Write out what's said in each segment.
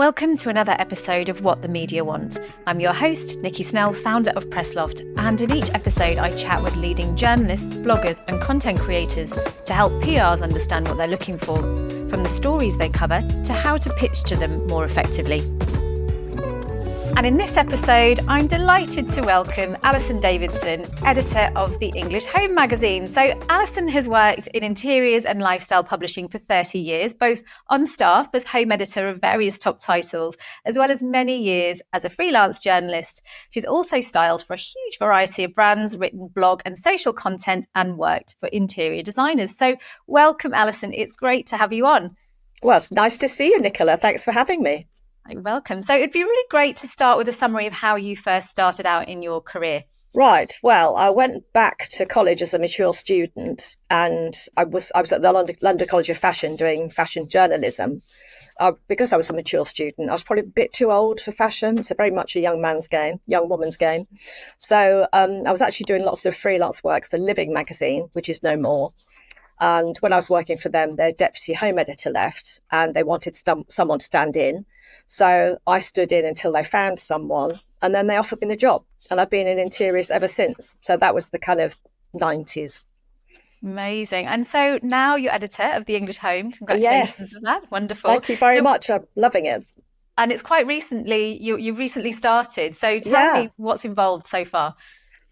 Welcome to another episode of What the Media Want. I'm your host, Nikki Snell, founder of Pressloft, and in each episode I chat with leading journalists, bloggers and content creators to help PRs understand what they're looking for, from the stories they cover to how to pitch to them more effectively. And in this episode, I'm delighted to welcome Alison Davidson, editor of the English Home magazine. So Alison has worked in interiors and lifestyle publishing for 30 years, both on staff as home editor of various top titles, as well as many years as a freelance journalist. She's also styled for a huge variety of brands, written blog and social content, and worked for interior designers. So welcome, Alison. It's great to have you on. Well, it's nice to see you, Nicola. Thanks for having me. You're welcome. So it'd be really great to start with a summary of how you first started out in your career. Right. Well, I went back to college as a mature student, and I was at the London College of Fashion doing fashion journalism. Because I was a mature student, I was probably a bit too old for fashion. It's very much a young woman's game. So I was actually doing lots of freelance work for Living magazine, which is no more. And when I was working for them, their deputy home editor left and they wanted someone to stand in. So I stood in until they found someone, and then they offered me the job. And I've been in interiors ever since. So that was the kind of 90s. Amazing. And so now you're editor of the English Home. Congratulations on that. Wonderful. Thank you very much. I'm loving it. And it's quite recently, you've recently started. So tell me what's involved so far.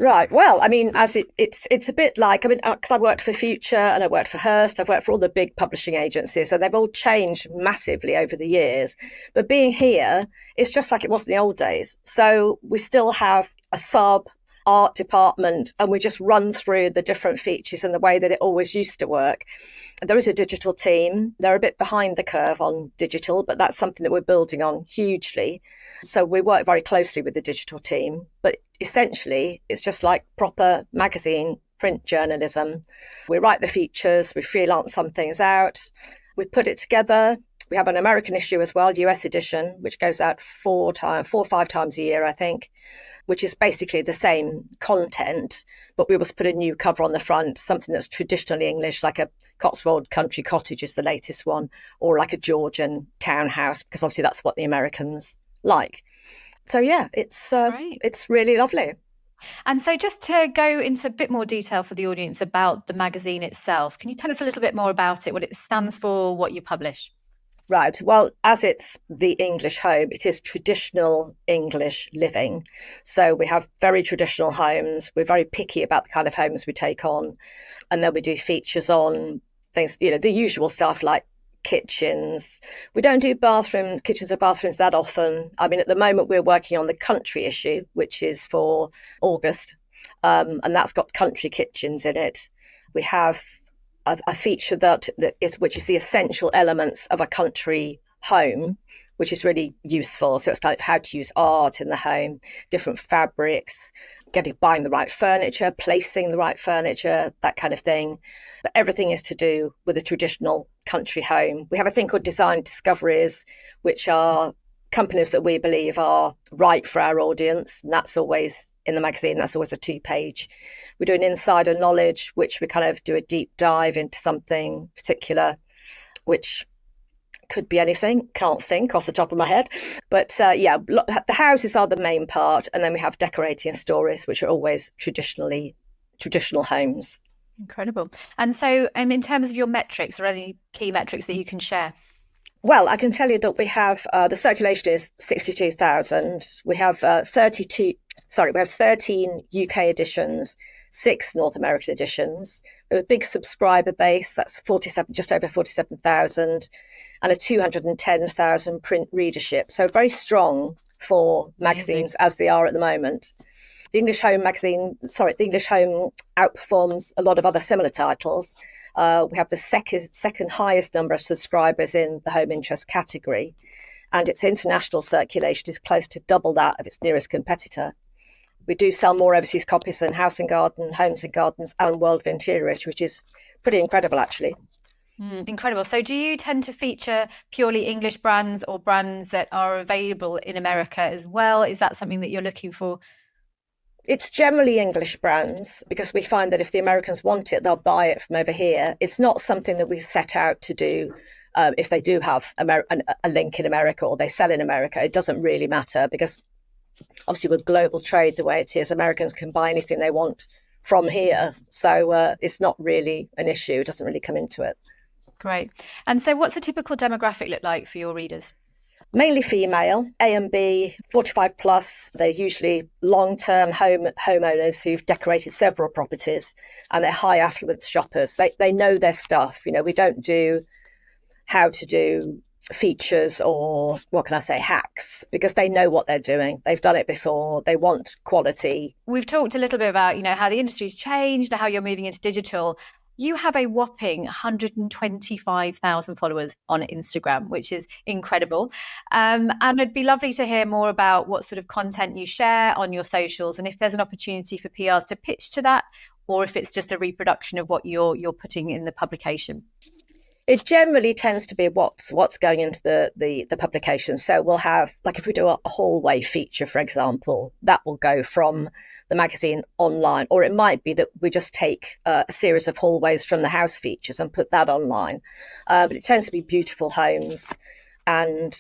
Right. Well, I mean, it's a bit like, because I worked for Future and I worked for Hearst, I've worked for all the big publishing agencies, and they've all changed massively over the years. But being here, it's just like it was in the old days. So we still have a sub art department, and we just run through the different features in the way that it always used to work. There is a digital team. They're a bit behind the curve on digital, but that's something that we're building on hugely. So we work very closely with the digital team. But essentially, it's just like proper magazine, print journalism. We write the features, we freelance some things out, we put it together. We have an American issue as well, US edition, which goes out 4 or 5 times a year, I think, which is basically the same content, but we always put a new cover on the front, something that's traditionally English, like a Cotswold country cottage is the latest one, or like a Georgian townhouse, because obviously that's what the Americans like. So yeah, it's really lovely. And so just to go into a bit more detail for the audience about the magazine itself, can you tell us a little bit more about it, what it stands for, what you publish? Right. Well, as it's the English Home, it is traditional English living. So we have very traditional homes. We're very picky about the kind of homes we take on. And then we do features on things, the usual stuff like kitchens. We don't do kitchens or bathrooms that often. I mean, at the moment, we're working on the country issue, which is for August. And that's got country kitchens in it. We have a feature which is the essential elements of a country home, which is really useful. So it's kind of how to use art in the home, different fabrics, buying the right furniture, placing the right furniture, that kind of thing. But everything is to do with a traditional country home. We have a thing called design discoveries, which are companies that we believe are right for our audience. And that's always in the magazine. That's always a 2-page. We do an insider knowledge, which we kind of do a deep dive into something particular, which could be anything. Can't think off the top of my head. But the houses are the main part. And then we have decorating stories, which are always traditional homes. Incredible. And so in terms of your metrics, are there any key metrics that you can share? Well, I can tell you that we have the circulation is 62,000. We have 13 UK editions, 6 North American editions. We have a big subscriber base, that's just over 47,000, and a 210,000 print readership. So very strong for magazines as they are at the moment. The English Home outperforms a lot of other similar titles. We have the second highest number of subscribers in the home interest category, and its international circulation is close to double that of its nearest competitor. We do sell more overseas copies than House and Garden, Homes and Gardens, and World of Interiors, which is pretty incredible, actually. Incredible. So do you tend to feature purely English brands or brands that are available in America as well? Is that something that you're looking for? It's generally English brands, because we find that if the Americans want it, they'll buy it from over here. It's not something that we set out to do if they do have a link in America or they sell in America, it doesn't really matter because obviously with global trade the way it is, Americans can buy anything they want from here. So it's not really an issue. It doesn't really come into it. Great. And so what's a typical demographic look like for your readers? Mainly female, A and B, 45 plus. They're usually long-term homeowners who've decorated several properties, and they're high affluent shoppers. They know their stuff. You know, we don't do how to do features or what can I say, hacks, because they know what they're doing. They've done it before. They want quality. We've talked a little bit about, you know, how the industry's changed, how you're moving into digital. You have a whopping 125,000 followers on Instagram, which is incredible. And it'd be lovely to hear more about what sort of content you share on your socials and if there's an opportunity for PRs to pitch to that, or if it's just a reproduction of what you're putting in the publication. It generally tends to be what's going into the publication. So we'll have, like if we do a hallway feature, for example, that will go from the magazine online, or it might be that we just take a series of hallways from the house features and put that online. But it tends to be beautiful homes, and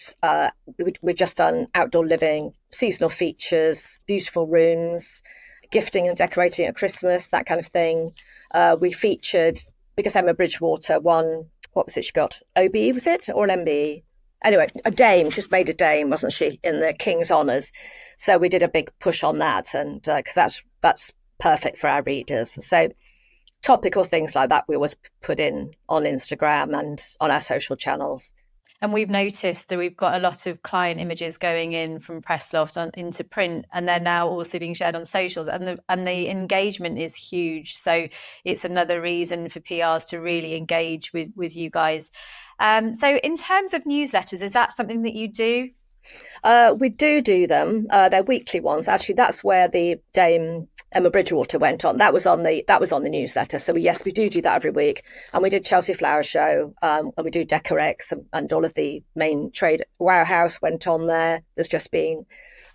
we've just done outdoor living, seasonal features, beautiful rooms, gifting and decorating at Christmas, that kind of thing. We featured, because Emma Bridgewater won, what was it she got? OBE, was it? Or an MBE? Anyway, a dame. She's made a dame, wasn't she, in the King's Honours? So we did a big push on that, and because that's perfect for our readers. So topical things like that we always put in on Instagram and on our social channels. And we've noticed that we've got a lot of client images going in from Pressloft into print, and they're now also being shared on socials, and the engagement is huge. So it's another reason for PRs to really engage with you guys. So in terms of newsletters, is that something that you do? We do them. They're weekly ones. Actually, that's where the Dame Emma Bridgewater went on. That was on the newsletter. So yes, we do that every week. And we did Chelsea Flower Show, and we do Decorex, and all of the main trade. Warehouse went on there. There's just been.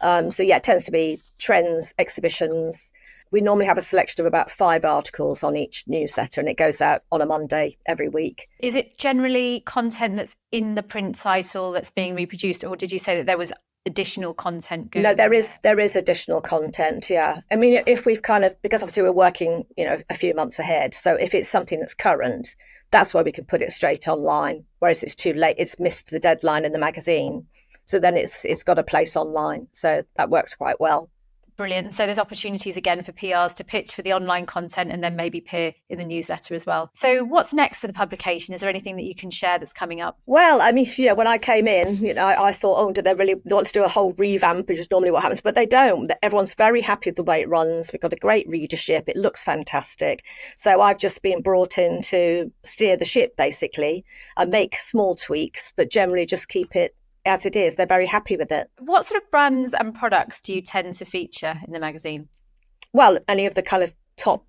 So yeah, it tends to be trends, exhibitions. We normally have a selection of about 5 articles on each newsletter, and it goes out on a Monday every week. Is it generally content that's in the print title that's being reproduced, or did you say that there was additional content going? No, there is additional content. Yeah, I mean, if we've because obviously we're working, a few months ahead. So if it's something that's current, that's where we can put it straight online. Whereas it's too late, it's missed the deadline in the magazine. So then it's got a place online. So that works quite well. Brilliant. So there's opportunities again for PRs to pitch for the online content and then maybe appear in the newsletter as well. So what's next for the publication? Is there anything that you can share that's coming up? Well, I mean, when I came in, I thought, oh, do they really want to do a whole revamp, which is normally what happens? But they don't. Everyone's very happy with the way it runs. We've got a great readership. It looks fantastic. So I've just been brought in to steer the ship, basically, and make small tweaks, but generally just keep it as it is. They're very happy with it. What sort of brands and products do you tend to feature in the magazine? Well, any of the kind of top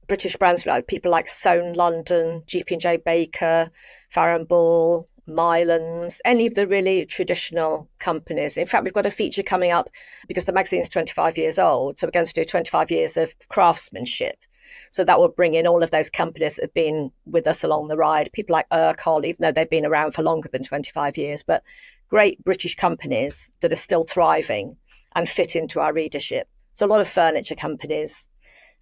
British brands, like people like Soane London, GP&J Baker, Farrow & Ball, Mylands, any of the really traditional companies. In fact, we've got a feature coming up because the magazine's 25 years old. So we're going to do 25 years of craftsmanship. So that will bring in all of those companies that have been with us along the ride. People like Urquhart, even though they've been around for longer than 25 years, but great British companies that are still thriving and fit into our readership. So a lot of furniture companies,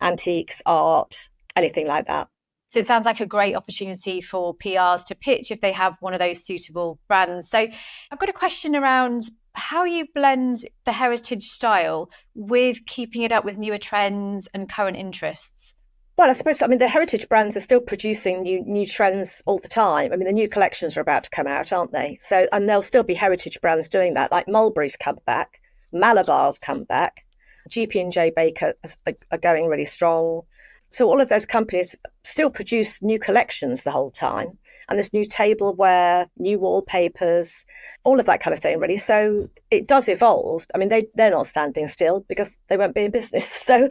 antiques, art, anything like that. So it sounds like a great opportunity for PRs to pitch if they have one of those suitable brands. So I've got a question around how you blend the heritage style with keeping it up with newer trends and current interests. Well, I suppose, the heritage brands are still producing new trends all the time. I mean, the new collections are about to come out, aren't they? So, and there'll still be heritage brands doing that, like Mulberry's come back, Malabar's come back, GP&J Baker are going really strong. So all of those companies still produce new collections the whole time. And there's new tableware, new wallpapers, all of that kind of thing, really. So it does evolve. I mean, they're not standing still because they won't be in business. So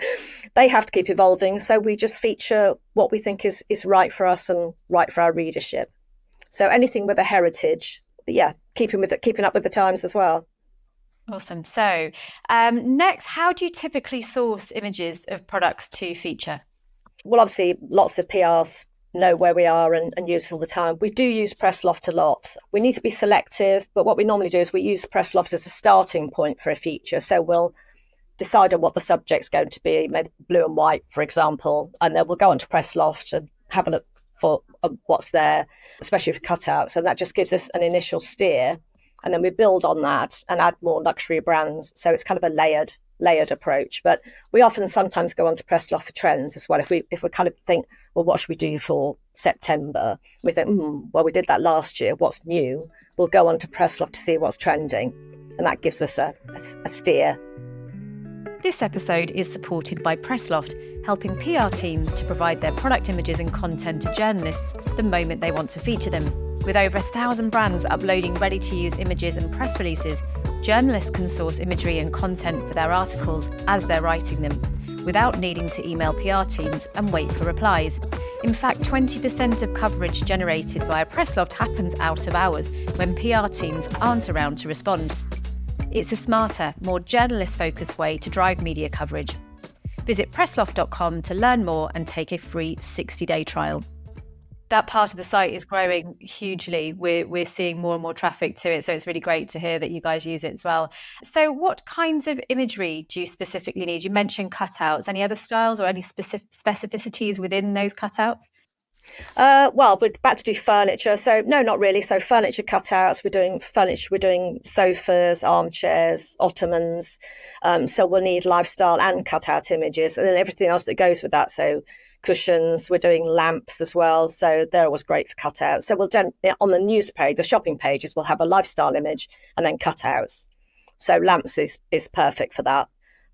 they have to keep evolving. So we just feature what we think is right for us and right for our readership. So anything with a heritage, but yeah, keeping up with the times as well. Awesome. So next, how do you typically source images of products to feature? Well, obviously, lots of PRs know where we are and use it all the time. We do use Pressloft a lot. We need to be selective, but what we normally do is we use Pressloft as a starting point for a feature. So we'll decide on what the subject's going to be, maybe blue and white, for example, and then we'll go onto Pressloft and have a look for what's there, especially for cutouts. And that just gives us an initial steer. And then we build on that and add more luxury brands. So it's kind of a layered approach. But we often sometimes go on to Pressloft for trends as well. If we kind of think, well, what should we do for September? We think, well, we did that last year. What's new? We'll go on to Pressloft to see what's trending. And that gives us a steer. This episode is supported by Pressloft, helping PR teams to provide their product images and content to journalists the moment they want to feature them. With over 1,000 brands uploading ready-to-use images and press releases, journalists can source imagery and content for their articles as they're writing them, without needing to email PR teams and wait for replies. In fact, 20% of coverage generated via Pressloft happens out of hours when PR teams aren't around to respond. It's a smarter, more journalist-focused way to drive media coverage. Visit pressloft.com to learn more and take a free 60-day trial. That part of the site is growing hugely. We're seeing more and more traffic to it, so it's really great to hear that you guys use it as well. So what kinds of imagery do you specifically need? You mentioned cutouts. Any other styles or any specificities within those cutouts? Well, we're about to do furniture. So no, not really. So furniture cutouts, we're doing furniture, we're doing sofas, armchairs, ottomans. So we'll need lifestyle and cutout images and then everything else that goes with that. So cushions, we're doing lamps as well. So they're always great for cutouts. So we'll do, on the news page, the shopping pages, we'll have a lifestyle image and then cutouts. So lamps is perfect for that.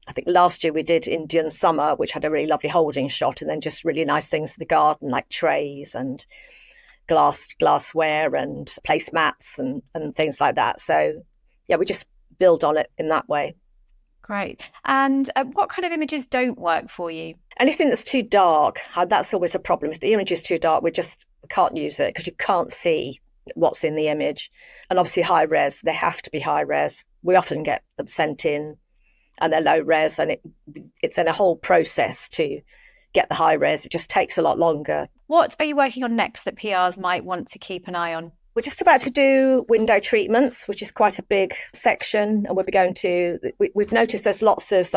I think last year we did Indian summer, which had a really lovely holding shot, and then just really nice things for the garden, like trays and glassware and placemats and things like that. So yeah, we just build on it in that way. Great. And what kind of images don't work for you? Anything that's too dark, that's always a problem. If the image is too dark, we can't use it because you can't see what's in the image. And obviously high res, they have to be high res. We often get them sent in and they're low res, and it's in a whole process to get the high res. It just takes a lot longer. What are you working on next that PRs might want to keep an eye on? We're just about to do window treatments, which is quite a big section. And we'll be going to, we've noticed there's lots of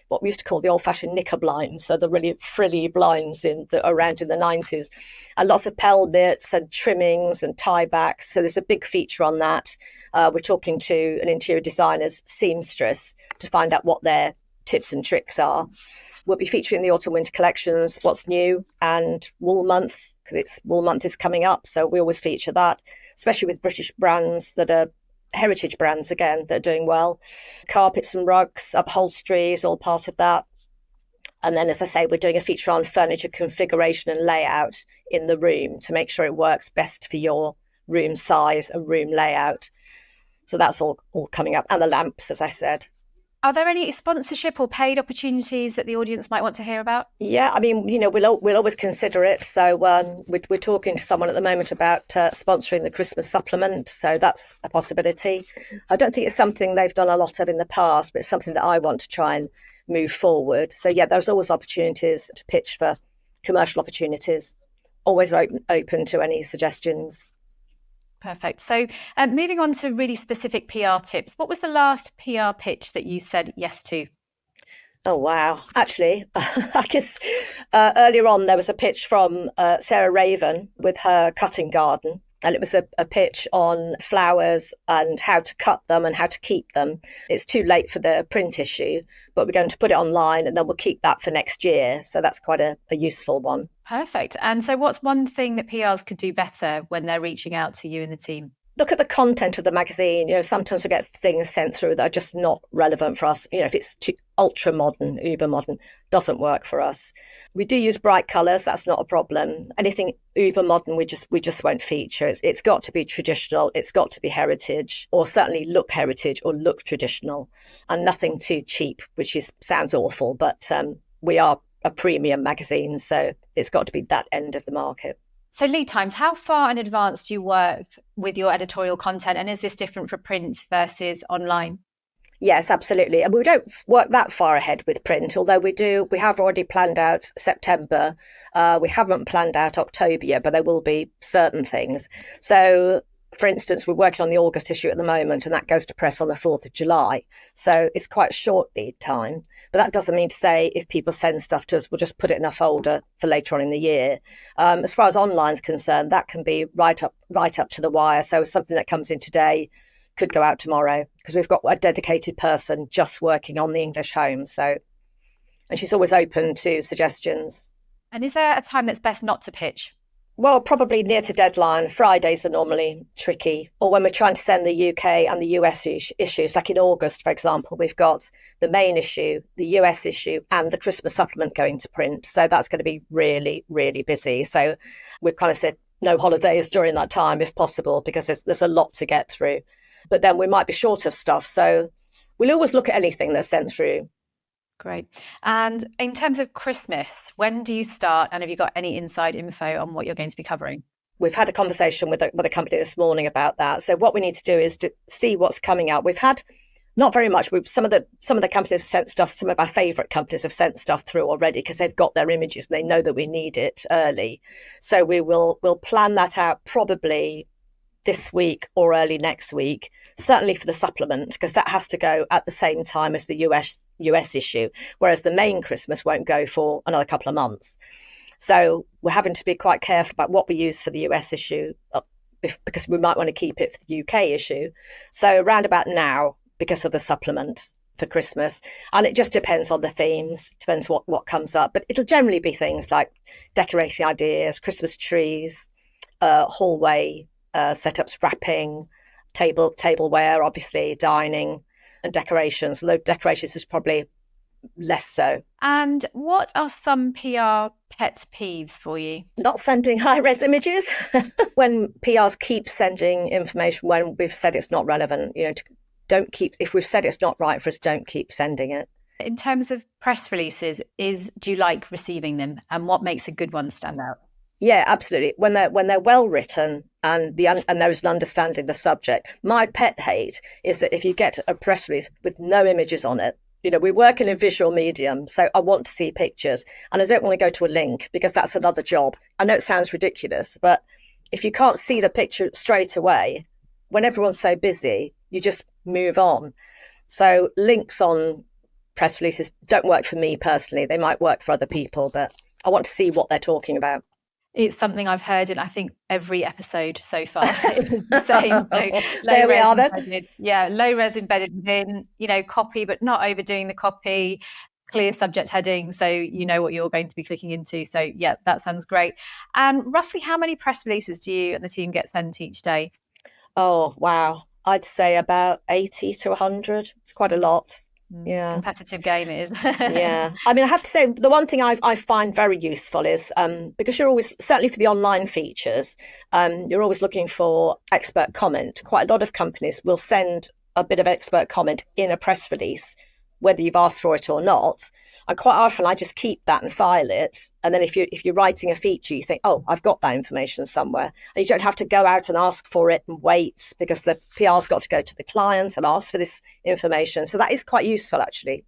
what we used to call the old-fashioned knicker blinds, so the really frilly blinds around in the 90s, and lots of pelmets and trimmings and tiebacks. So there's a big feature on that. We're talking to an interior designer's seamstress to find out what their tips and tricks are. We'll be featuring the autumn-winter collections, what's new, and Wool Month, because Wool Month is coming up. So we always feature that, especially with British brands that are heritage brands, again, that are doing well. Carpets and rugs, upholstery is all part of that. And then, as I say, we're doing a feature on furniture configuration and layout in the room to make sure it works best for your room size and room layout. So that's all coming up. And the lamps, as I said. Are there any sponsorship or paid opportunities that the audience might want to hear about? Yeah, I mean, we'll always consider it. So we're talking to someone at the moment about sponsoring the Christmas supplement. So that's a possibility. I don't think it's something they've done a lot of in the past, but it's something that I want to try and move forward. So yeah, there's always opportunities to pitch for commercial opportunities. Always open to any suggestions. Perfect. So moving on to really specific PR tips. What was the last PR pitch that you said yes to? Oh, wow. Actually, I guess earlier on there was a pitch from Sarah Raven with her cutting garden. And it was a pitch on flowers and how to cut them and how to keep them. It's too late for the print issue, but we're going to put it online and then we'll keep that for next year. So that's quite a useful one. Perfect. And so what's one thing that PRs could do better when they're reaching out to you and the team? Look at the content of the magazine. Sometimes we get things sent through that are just not relevant for us. If it's too ultra modern, uber modern, doesn't work for us. We do use bright colours. That's not a problem. Anything uber modern, we just won't feature. It's got to be traditional. It's got to be heritage, or certainly look heritage or look traditional, and nothing too cheap, which sounds awful, but we are a premium magazine, so it's got to be that end of the market. So lead times, how far in advance do you work with your editorial content? And is this different for print versus online? Yes, absolutely. And we don't work that far ahead with print, although we have already planned out September. We haven't planned out October yet, but there will be certain things. So, for instance, we're working on the August issue at the moment, and that goes to press on the 4th of July. So it's quite short lead time. But that doesn't mean to say if people send stuff to us, we'll just put it in a folder for later on in the year. As far as online is concerned, that can be right up to the wire. So something that comes in today could go out tomorrow because we've got a dedicated person just working on the English home. So, and she's always open to suggestions. And is there a time that's best not to pitch? Well, probably near to deadline. Fridays are normally tricky. Or when we're trying to send the UK and the US issues, like in August, for example, we've got the main issue, the US issue, and the Christmas supplement going to print. So that's going to be really, really busy. So we've kind of said no holidays during that time if possible, because there's a lot to get through. But then we might be short of stuff. So we'll always look at anything that's sent through. Great. And in terms of Christmas, when do you start? And have you got any inside info on what you're going to be covering? We've had a conversation with a company this morning about that. So what we need to do is to see what's coming out. We've had not very much. Some of the companies have sent stuff. Some of our favourite companies have sent stuff through already because they've got their images and they know that we need it early. So we'll plan that out probably this week or early next week, certainly for the supplement, because that has to go at the same time as the US issue, whereas the main Christmas won't go for another couple of months. So we're having to be quite careful about what we use for the US issue because we might want to keep it for the UK issue. So around about now, because of the supplement for Christmas, and it just depends on the themes, depends what comes up, but it'll generally be things like decorating ideas, Christmas trees, hallway setups, wrapping, tableware, obviously, dining and decorations. Although decorations is probably less so. And what are some PR pet peeves for you? Not sending high-res images. When PRs keep sending information when we've said it's not relevant, if we've said it's not right for us, don't keep sending it. In terms of press releases, do you like receiving them? And what makes a good one stand out? Yeah, absolutely. When they're well written and there is an understanding of the subject. My pet hate is that if you get a press release with no images on it, we work in a visual medium, so I want to see pictures, and I don't want to go to a link because that's another job. I know it sounds ridiculous, but if you can't see the picture straight away, when everyone's so busy, you just move on. So links on press releases don't work for me personally. They might work for other people, but I want to see what they're talking about. It's something I've heard in, I think, every episode so far. It's the same. So there we are then. Yeah, low res embedded within, copy, but not overdoing the copy, clear subject heading, so you know what you're going to be clicking into. So yeah, that sounds great. And roughly how many press releases do you and the team get sent each day? Oh, wow. I'd say about 80 to 100. It's quite a lot. Yeah, competitive game it is. Yeah, I mean, I have to say the one thing I find very useful is because you're always, certainly for the online features, you're always looking for expert comment. Quite a lot of companies will send a bit of expert comment in a press release, whether you've asked for it or not. And quite often I just keep that and file it. And then if you're writing a feature, you think, oh, I've got that information somewhere. And you don't have to go out and ask for it and wait because the PR's got to go to the client and ask for this information. So that is quite useful, actually.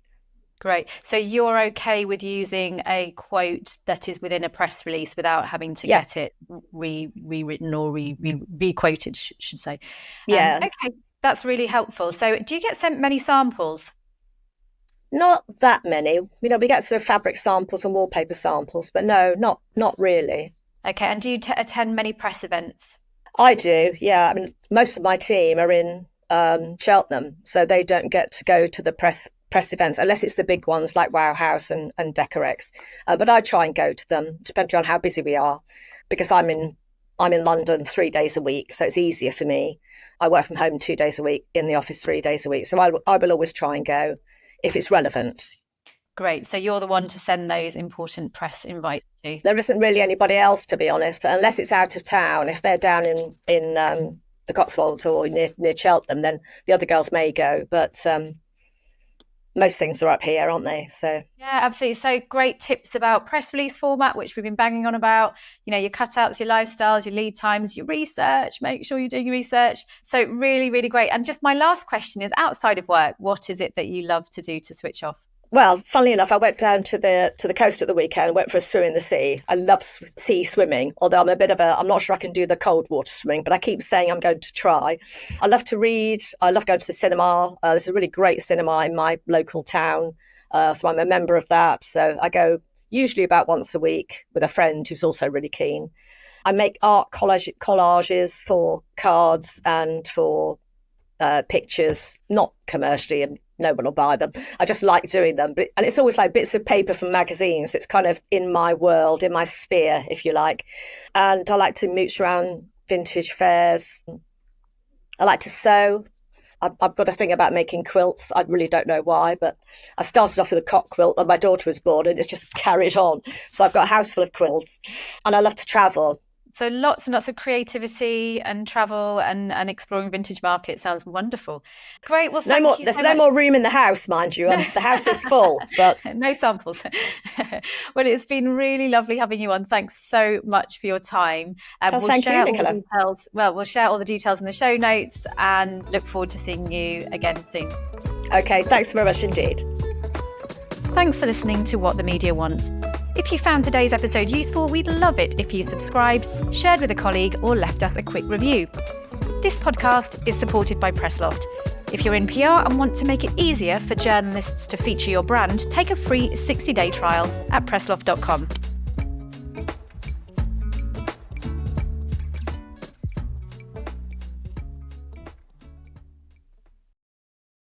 Great. So you're okay with using a quote that is within a press release without having to get it rewritten or re-quoted, should say. Yeah. Okay, that's really helpful. So do you get sent many samples? Not that many. We get sort of fabric samples and wallpaper samples, but no, not really. Okay, and do you attend many press events? I do, yeah. I mean, most of my team are in Cheltenham, so they don't get to go to the press events unless it's the big ones like Wow House and Decorex. But I try and go to them, depending on how busy we are, because I'm in London 3 days a week, so it's easier for me. I work from home 2 days a week, in the office 3 days a week, so I will always try and go if it's relevant. Great. So you're the one to send those important press invites to. There isn't really anybody else, to be honest, unless it's out of town. If they're down in the Cotswolds or near Cheltenham, then the other girls may go. But most things are up here, aren't they? So yeah, absolutely. So great tips about press release format, which we've been banging on about, your cutouts, your lifestyles, your lead times, your research, make sure you're doing your research. So really, really great. And just my last question is, outside of work, what is it that you love to do to switch off? well, funnily enough, I went down to the coast at the weekend, went for a swim in the sea. I love sea swimming, although I'm not sure I can do the cold water swimming, but I keep saying I'm going to try. I love to read. I love going to the cinema. There's a really great cinema in my local town. So I'm a member of that. So I go usually about once a week with a friend who's also really keen. I make art collages for cards and for pictures, not commercially, and no one will buy them. I just like doing them. And it's always like bits of paper from magazines. It's kind of in my world, in my sphere, if you like. And I like to mooch around vintage fairs. I like to sew. I've got a thing about making quilts. I really don't know why, but I started off with a cock quilt when my daughter was born, and it's just carried on. So I've got a house full of quilts, and I love to travel. So lots and lots of creativity and travel and exploring vintage markets. Sounds wonderful. Great. Well, thank you so much. There's no more room in the house, mind you. The house is full, but no samples. Well, it's been really lovely having you on. Thanks so much for your time. Thank you, Nicola. We'll share all the details in the show notes and look forward to seeing you again soon. Okay, thanks very much indeed. Thanks for listening to What the Media Want. If you found today's episode useful, we'd love it if you subscribed, shared with a colleague, or left us a quick review. This podcast is supported by Pressloft. If you're in PR and want to make it easier for journalists to feature your brand, take a free 60-day trial at pressloft.com.